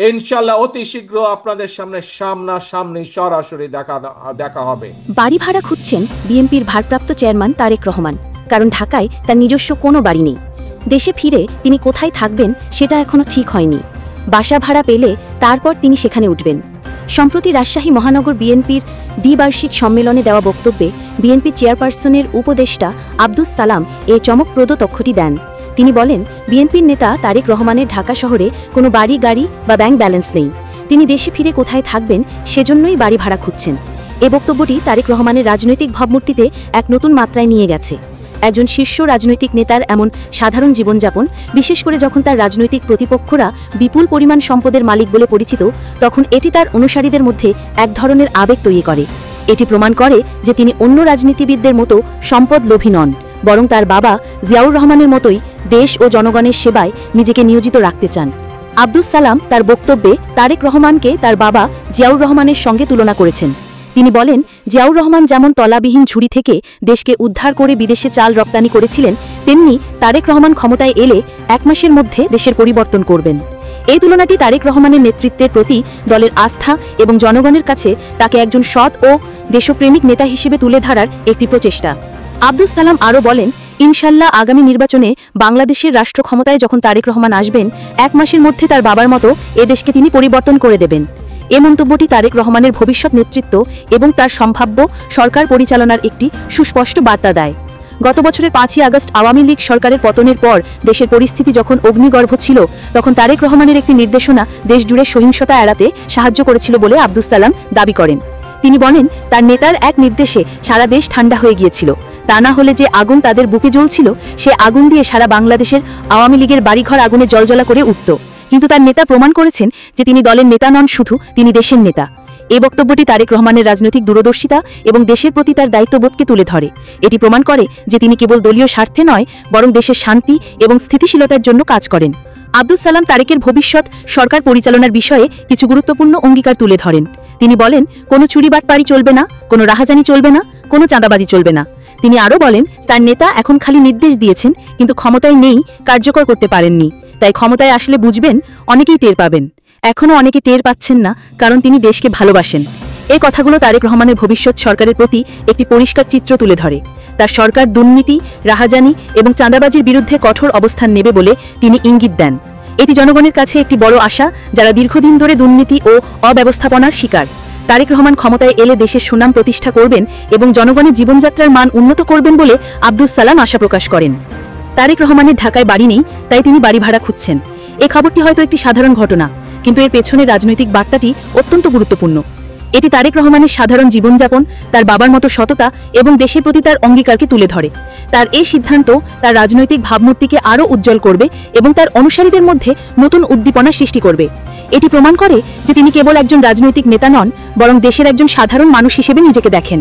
ইনশাআল্লাহ অতি শীঘ্র আপনাদের সামনে সামনাসামনি সরাসরি দেখা হবে। বাড়ি ভাড়া খুঁজছেন বিএনপির ভারপ্রাপ্ত চেয়ারম্যান তারেক রহমান, কারণ ঢাকায় তার নিজস্ব কোনো বাড়ি নেই। দেশে ফিরে তিনি কোথায় থাকবেন সেটা এখনো ঠিক হয়নি। বাসা ভাড়া পেলে তারপর তিনি সেখানে উঠবেন। সম্প্রতি রাজশাহী মহানগর বিএনপির দ্বিবার্ষিক সম্মেলনে দেওয়া বক্তব্যে বিএনপি চেয়ারপারসনের উপদেষ্টা আব্দুস সালাম এ চমকপ্রদ তথ্যটি দেন। তিনি বলেন, বিএনপির নেতা তারেক রহমানের ঢাকা শহরে কোনো বাড়ি গাড়ি বা ব্যাংক ব্যালেন্স নেই। তিনি দেশে ফিরে কোথায় থাকবেন সেজন্যই বাড়ি ভাড়া খুঁজছেন। এ বক্তব্যটি তারেক রহমানের রাজনৈতিক ভাবমূর্তিতে এক নতুন মাত্রায় নিয়ে গেছে। একজন শীর্ষ রাজনৈতিক নেতার এমন সাধারণ জীবনযাপন, বিশেষ করে যখন তার রাজনৈতিক প্রতিপক্ষরা বিপুল পরিমাণ সম্পদের মালিক বলে পরিচিত, তখন এটি তার অনুসারীদের মধ্যে এক ধরনের আবেগ তৈরি করে। এটি প্রমাণ করে যে তিনি অন্য রাজনীতিবিদদের মতো সম্পদ লোভী নন, বরং তার বাবা জিয়াউর রহমানের মতোই দেশ ও জনগণের সেবায় নিজেকে নিয়োজিত রাখতে চান। আব্দুস সালাম তার বক্তব্যে তারেক রহমানকে তার বাবা জিয়াউর রহমানের সঙ্গে তুলনা করেছেন। তিনি বলেন, জিয়াউর রহমান যেমন তলাবিহীন ঝুড়ি থেকে দেশকে উদ্ধার করে বিদেশে চাল রপ্তানি করেছিলেন, তেমনি তারেক রহমান ক্ষমতায় এলে 1 মাসের মধ্যে দেশের পরিবর্তন করবেন। এই তুলনাটি তারেক রহমানের নেতৃত্বের প্রতি দলের আস্থা এবং জনগণের কাছে তাকে একজন সৎ ও দেশপ্রেমিক নেতা হিসেবে তুলে ধরার একটি প্রচেষ্টা। আব্দুস সালাম আরও বলেন, ইনশাল্লাহ আগামী নির্বাচনে বাংলাদেশের রাষ্ট্র ক্ষমতায় যখন তারেক রহমান আসবেন, 1 মাসের মধ্যে তার বাবার মতো এ দেশকে তিনি পরিবর্তন করে দেবেন। এ মন্তব্যটি তারেক রহমানের ভবিষ্যৎ নেতৃত্ব এবং তার সম্ভাব্য সরকার পরিচালনার একটি সুস্পষ্ট বার্তা দেয়। গত বছরের 5ই আগস্ট আওয়ামী লীগ সরকারের পতনের পর দেশের পরিস্থিতি যখন অগ্নিগর্ভ ছিল, তখন তারেক রহমানের একটি নির্দেশনা দেশজুড়ে সহিংসতা এড়াতে সাহায্য করেছিল বলে আব্দুস সালাম দাবি করেন। তিনি বলেন, তার নেতার এক নির্দেশে সারা দেশ ঠান্ডা হয়ে গিয়েছিল। তা না হলে যে আগুন তাদের বুকে জ্বলছিল, সে আগুন দিয়ে সারা বাংলাদেশের আওয়ামী লীগের বাড়িঘর আগুনে জ্বলজ্বলা করে উঠত। কিন্তু তার নেতা প্রমাণ করেছেন যে তিনি দলের নেতা নন, শুধু তিনি দেশের নেতা। এই বক্তব্যটি তারেক রহমানের রাজনৈতিক দূরদর্শিতা এবং দেশের প্রতি তার দায়িত্ববোধকে তুলে ধরে। এটি প্রমাণ করে যে তিনি কেবল দলীয় স্বার্থে নয়, বরং দেশের শান্তি এবং স্থিতিশীলতার জন্য কাজ করেন। আব্দুস সালাম তারেকের ভবিষ্যৎ সরকার পরিচালনার বিষয়ে কিছু গুরুত্বপূর্ণ অঙ্গীকার তুলে ধরেন। তিনি বলেন, কোনো চুরিবাটপাড়ি চলবে না, কোনো রাহাজানি চলবে না, কোনো চাঁদাবাজি চলবে না। তিনি আরও বলেন, তার নেতা এখন খালি নির্দেশ দিয়েছেন, কিন্তু ক্ষমতায় নেই, কার্যকর করতে পারেননি। তাই ক্ষমতায় আসলে বুঝবেন, অনেকেই টের পাবেন। এখনও অনেকে টের পাচ্ছেন না, কারণ তিনি দেশকে ভালোবাসেন। এই কথাগুলো তারেক রহমানের ভবিষ্যৎ সরকারের প্রতি একটি পরিষ্কার চিত্র তুলে ধরে। তার সরকার দুর্নীতি, রাহাজানি এবং চাঁদাবাজির বিরুদ্ধে কঠোর অবস্থান নেবে বলে তিনি ইঙ্গিত দেন। এটি জনগণের কাছে একটি বড় আশা, যারা দীর্ঘদিন ধরে দুর্নীতি ও অব্যবস্থাপনার শিকার। তারেক রহমান ক্ষমতায় এলে দেশের সুনাম প্রতিষ্ঠা করবেন এবং জনগণের জীবনযাত্রার মান উন্নত করবেন বলে আব্দুস সালাম আশা প্রকাশ করেন। তারেক রহমানের ঢাকায় বাড়ি নেই, তাই তিনি বাড়ি ভাড়া খুঁজছেন। এই খবরটি হয়তো একটি সাধারণ ঘটনা, কিন্তু এর পেছনের রাজনৈতিক বার্তাটি অত্যন্ত গুরুত্বপূর্ণ। এটি তারেক রহমানের সাধারণ জীবনযাপন, তার বাবার মতো সততা এবং দেশের প্রতি তার অঙ্গীকারকে তুলে ধরে। তার এই সিদ্ধান্ত তার রাজনৈতিক ভাবমূর্তিকে আরও উজ্জ্বল করবে এবং তার অনুসারীদের মধ্যে নতুন উদ্দীপনা সৃষ্টি করবে। এটি প্রমাণ করে যে তিনি কেবল একজন রাজনৈতিক নেতা নন, বরং দেশের একজন সাধারণ মানুষ হিসেবে নিজেকে দেখেন।